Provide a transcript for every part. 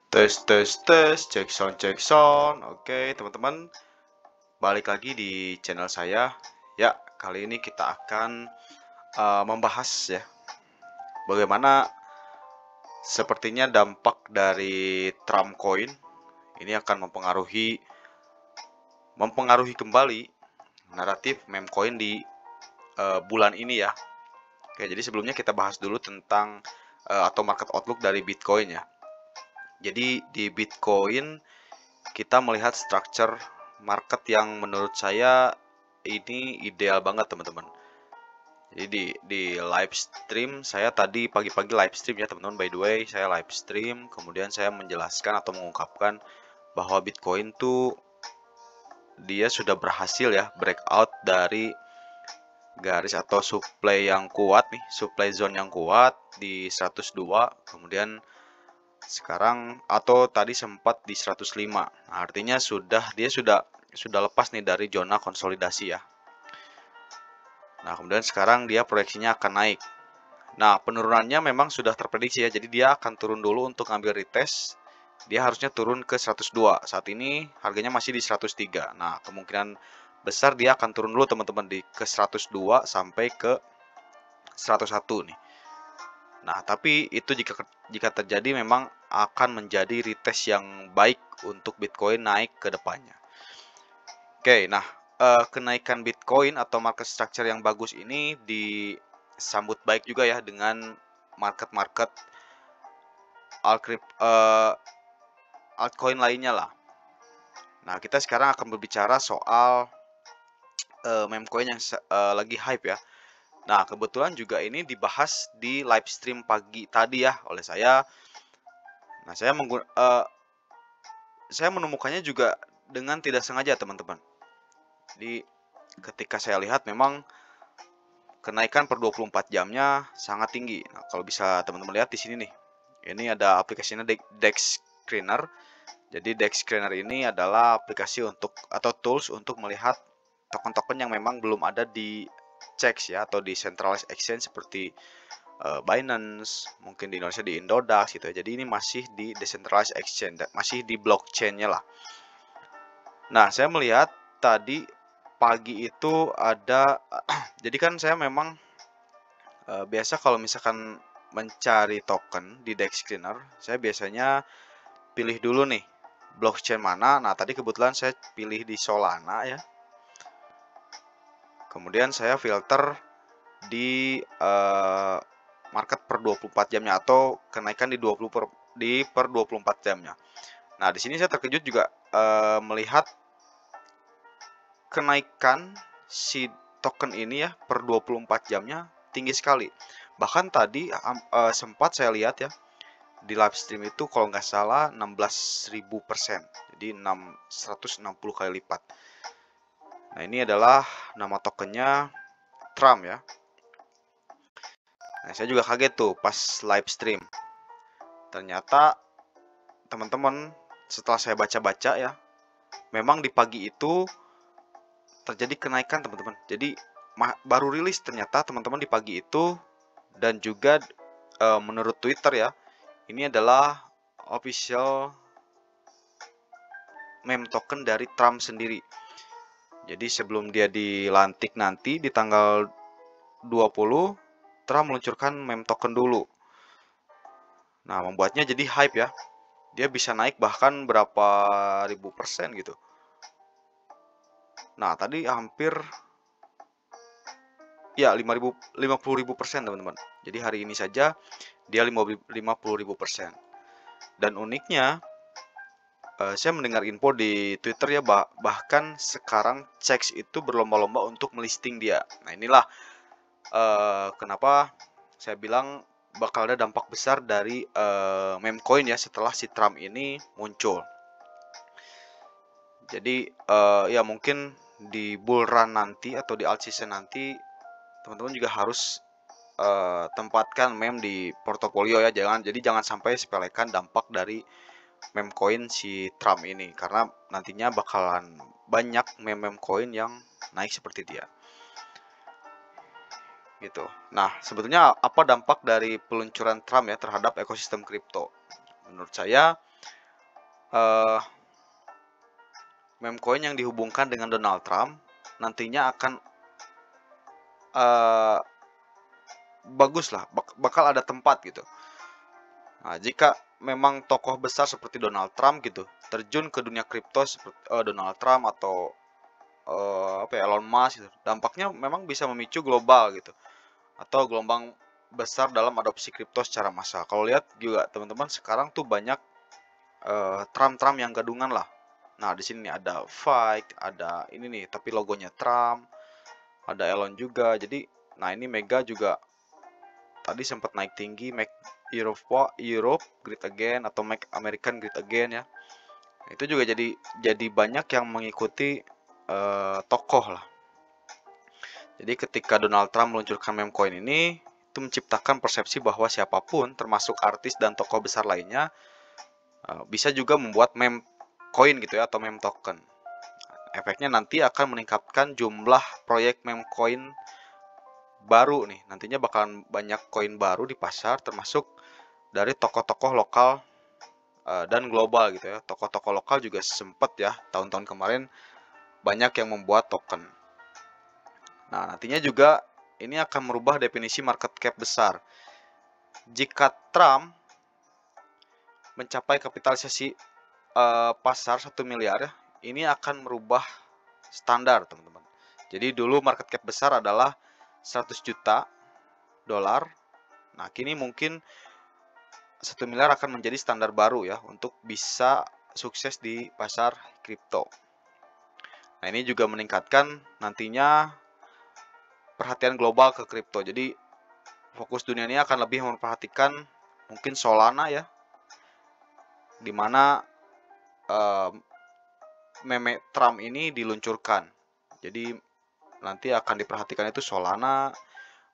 Tes tes tes, cek sound. Oke, teman-teman, balik lagi di channel saya. Ya, kali ini kita akan membahas ya bagaimana sepertinya dampak dari Trump Coin ini akan mempengaruhi kembali naratif meme coin di bulan ini ya. Oke, jadi sebelumnya kita bahas dulu tentang atau market outlook dari Bitcoin ya. Jadi di Bitcoin kita melihat structure market yang menurut saya ini ideal banget teman-teman. Jadi di live stream saya tadi pagi-pagi live stream ya teman-teman, by the way saya live stream, kemudian saya menjelaskan atau mengungkapkan bahwa Bitcoin tuh dia sudah berhasil ya breakout dari garis atau supply yang kuat nih, supply zone yang kuat di 102, kemudian sekarang atau tadi sempat di 105. Nah, artinya dia sudah lepas nih dari zona konsolidasi ya. Nah, kemudian sekarang dia proyeksinya akan naik. Nah, penurunannya memang sudah terprediksi ya. Jadi dia akan turun dulu untuk ambil retest. Dia harusnya turun ke 102. Saat ini harganya masih di 103. Nah, kemungkinan besar dia akan turun dulu teman-teman ke 102 sampai ke 101 nih. Nah, tapi itu jika terjadi memang akan menjadi retest yang baik untuk Bitcoin naik ke depannya. Oke, nah kenaikan Bitcoin atau market structure yang bagus ini disambut baik juga ya dengan market-market altcoin lainnya lah. Nah, kita sekarang akan berbicara soal meme coin yang lagi hype ya. Nah, kebetulan juga ini dibahas di live stream pagi tadi ya oleh saya. Nah, saya menemukannya juga dengan tidak sengaja teman-teman. Jadi ketika saya lihat memang kenaikan per 24 jamnya sangat tinggi. Nah, kalau bisa teman-teman lihat di sini nih. Ini ada aplikasinya DEX Screener. Jadi DEX Screener ini adalah aplikasi untuk atau tools untuk melihat token-token yang memang belum ada di CEX ya atau di centralized exchange seperti Binance, mungkin di Indonesia di Indodax gitu ya. Jadi ini masih di decentralized exchange, masih di blockchain-nya lah. Nah, saya melihat tadi pagi itu ada jadi kan saya memang biasa kalau misalkan mencari token di DEX Screener, saya biasanya pilih dulu nih blockchain mana. Nah, tadi kebetulan saya pilih di Solana ya. Kemudian saya filter di market per 24 jamnya atau kenaikan di per 24 jamnya. Nah, di sini saya terkejut juga melihat kenaikan si token ini ya per 24 jamnya tinggi sekali. Bahkan tadi sempat saya lihat ya di live stream itu kalau nggak salah 16.000%. Jadi 160 kali lipat. Nah, ini adalah nama tokennya Trump ya. Nah, saya juga kaget tuh pas live stream. Ternyata teman-teman setelah saya baca-baca ya, memang di pagi itu terjadi kenaikan teman-teman. Jadi baru rilis ternyata teman-teman di pagi itu, dan juga menurut Twitter ya, ini adalah official meme token dari Trump sendiri. Jadi sebelum dia dilantik nanti di tanggal 20, Trump meluncurkan meme token dulu. Nah, membuatnya jadi hype ya. Dia bisa naik bahkan berapa ribu persen gitu. Nah, tadi hampir ya 50.000% teman-teman. Jadi hari ini saja dia 50.000%. Dan uniknya saya mendengar info di Twitter ya, bahkan sekarang CEX itu berlomba-lomba untuk melisting dia. Nah, inilah kenapa saya bilang bakal ada dampak besar dari meme coin ya setelah si Trump ini muncul. Jadi ya mungkin di bull run nanti atau di alt season nanti teman-teman juga harus tempatkan meme di portofolio ya. Jangan sampai sepelekan dampak dari meme coin si Trump ini, karena nantinya bakalan banyak meme coin yang naik seperti dia gitu. Nah, sebetulnya apa dampak dari peluncuran Trump ya terhadap ekosistem kripto? Menurut saya eh, meme coin yang dihubungkan dengan Donald Trump nantinya akan eh, bagus lah, bakal ada tempat gitu. Nah, jika memang tokoh besar seperti Donald Trump gitu terjun ke dunia kripto seperti Donald Trump atau apa ya, Elon Musk gitu, dampaknya memang bisa memicu global gitu atau gelombang besar dalam adopsi kripto secara massal. Kalau lihat juga teman-teman sekarang tuh banyak Trump-Trump yang gadungan lah. Nah, di sini nih ada Fight, ada ini nih tapi logonya Trump, ada Elon juga. Jadi, nah ini Mega juga tadi sempat naik tinggi, Make Europe Great Again atau Make American Great Again ya. Itu juga jadi banyak yang mengikuti tokoh lah. Jadi ketika Donald Trump meluncurkan meme coin ini, itu menciptakan persepsi bahwa siapapun, termasuk artis dan tokoh besar lainnya, bisa juga membuat meme coin gitu ya, atau meme token. Efeknya nanti akan meningkatkan jumlah proyek meme coin baru nih. Nantinya bakalan banyak koin baru di pasar, termasuk dari tokoh-tokoh lokal dan global gitu ya. Tokoh-tokoh lokal juga sempat ya, tahun-tahun kemarin banyak yang membuat token. Nah, nantinya juga ini akan merubah definisi market cap besar. Jika Trump mencapai kapitalisasi pasar 1 miliar ya, ini akan merubah standar, teman-teman. Jadi dulu market cap besar adalah 100 juta dolar. Nah, kini mungkin 1 miliar akan menjadi standar baru ya untuk bisa sukses di pasar kripto. Nah, ini juga meningkatkan nantinya perhatian global ke kripto. Jadi fokus dunia ini akan lebih memperhatikan mungkin Solana ya, dimana meme Trump ini diluncurkan. Jadi nanti akan diperhatikan itu Solana,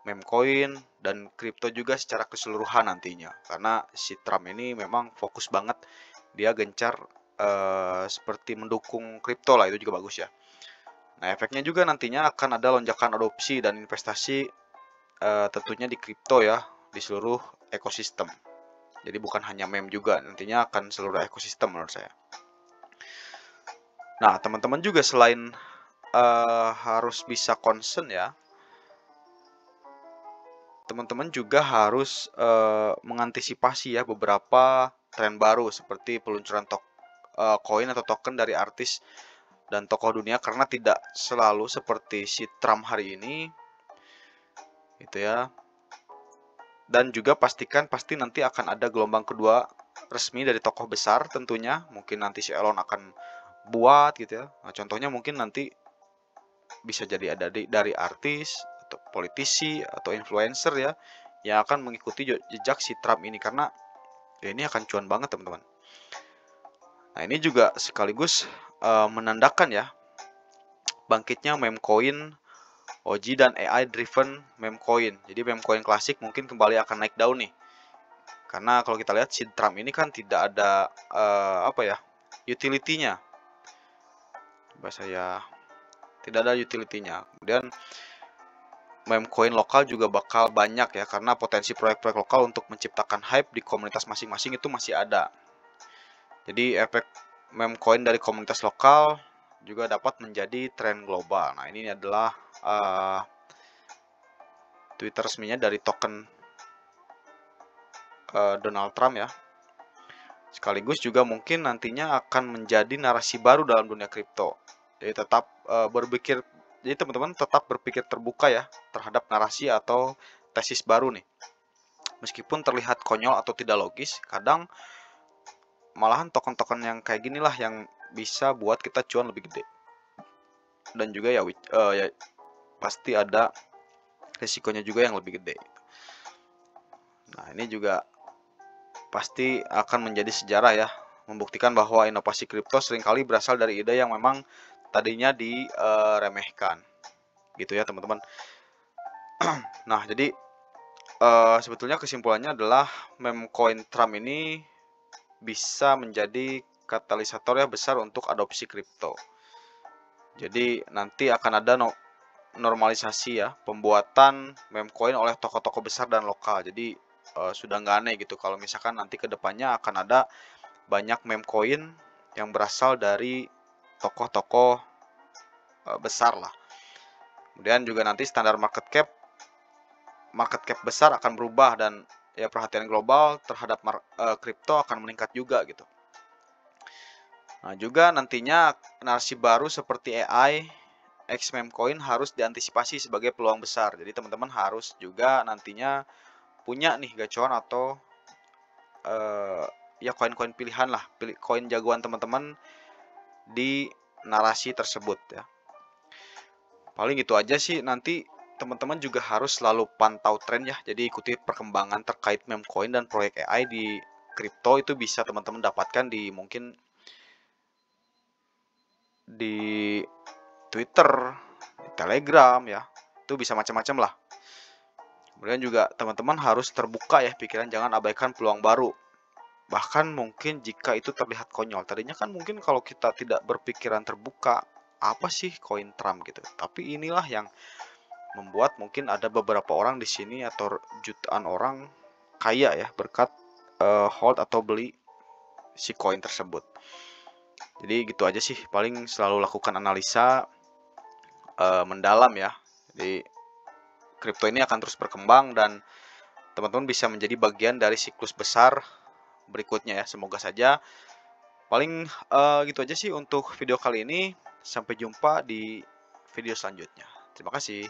meme coin, dan kripto juga secara keseluruhan nantinya. Karena si Trump ini memang fokus banget, dia gencar seperti mendukung kripto lah, itu juga bagus ya. Nah, efeknya juga nantinya akan ada lonjakan adopsi dan investasi tentunya di kripto ya, di seluruh ekosistem. Jadi bukan hanya meme juga, nantinya akan seluruh ekosistem menurut saya. Nah, teman-teman juga selain harus bisa concern ya, teman-teman juga harus mengantisipasi ya beberapa tren baru seperti peluncuran koin atau token dari artis dan tokoh dunia, karena tidak selalu seperti si Trump hari ini gitu ya. Dan juga pasti nanti akan ada gelombang kedua resmi dari tokoh besar tentunya. Mungkin nanti si Elon akan buat gitu ya. Nah, contohnya mungkin nanti bisa jadi ada dari artis atau politisi atau influencer ya yang akan mengikuti jejak si Trump ini, karena ya ini akan cuan banget teman-teman. Nah, ini juga sekaligus menandakan ya bangkitnya meme coin, OG dan AI driven meme coin. Jadi meme coin klasik mungkin kembali akan naik daun nih. Karena kalau kita lihat si Trump ini kan tidak ada apa ya, utility-nya. Bahasa ya, tidak ada utility-nya. Kemudian meme coin lokal juga bakal banyak ya, karena potensi proyek-proyek lokal untuk menciptakan hype di komunitas masing-masing itu masih ada. Jadi efek meme coin dari komunitas lokal juga dapat menjadi tren global. Nah, ini adalah Twitter resminya dari token Donald Trump ya. Sekaligus juga mungkin nantinya akan menjadi narasi baru dalam dunia kripto. Jadi tetap berpikir, jadi teman-teman tetap berpikir terbuka ya terhadap narasi atau tesis baru nih. Meskipun terlihat konyol atau tidak logis, kadang malahan token-token yang kayak gini lah yang bisa buat kita cuan lebih gede. Dan juga ya pasti ada risikonya juga yang lebih gede. Nah, ini juga pasti akan menjadi sejarah ya, membuktikan bahwa inovasi kripto seringkali berasal dari ide yang memang tadinya diremehkan gitu ya teman-teman. Nah, jadi sebetulnya kesimpulannya adalah meme coin Trump ini bisa menjadi katalisator ya besar untuk adopsi kripto. Jadi nanti akan ada normalisasi ya pembuatan meme coin oleh tokoh-tokoh besar dan lokal. Jadi sudah nggak aneh gitu kalau misalkan nanti kedepannya akan ada banyak meme coin yang berasal dari tokoh-tokoh besar lah. Kemudian juga nanti standar market cap besar akan berubah, dan ya perhatian global terhadap kripto akan meningkat juga gitu. Nah, juga nantinya narasi baru seperti AI, X-meme coin harus diantisipasi sebagai peluang besar. Jadi teman-teman harus juga nantinya punya nih gacuan atau ya koin-koin pilihan lah, koin jagoan teman-teman di narasi tersebut ya. Paling itu aja sih. Nanti teman-teman juga harus selalu pantau tren ya. Jadi ikuti perkembangan terkait meme coin dan proyek AI di kripto. Itu bisa teman-teman dapatkan di mungkin di Twitter, di Telegram ya. Itu bisa macam-macam lah. Kemudian juga teman-teman harus terbuka ya pikiran, jangan abaikan peluang baru. Bahkan mungkin jika itu terlihat konyol. Tadinya kan mungkin kalau kita tidak berpikiran terbuka, apa sih koin Trump gitu. Tapi inilah yang membuat mungkin ada beberapa orang di sini atau jutaan orang kaya ya berkat hold atau beli si koin tersebut. Jadi gitu aja sih, paling selalu lakukan analisa mendalam ya. Jadi kripto ini akan terus berkembang dan teman-teman bisa menjadi bagian dari siklus besar berikutnya ya. Semoga saja. Paling gitu aja sih untuk video kali ini. Sampai jumpa di video selanjutnya. Terima kasih.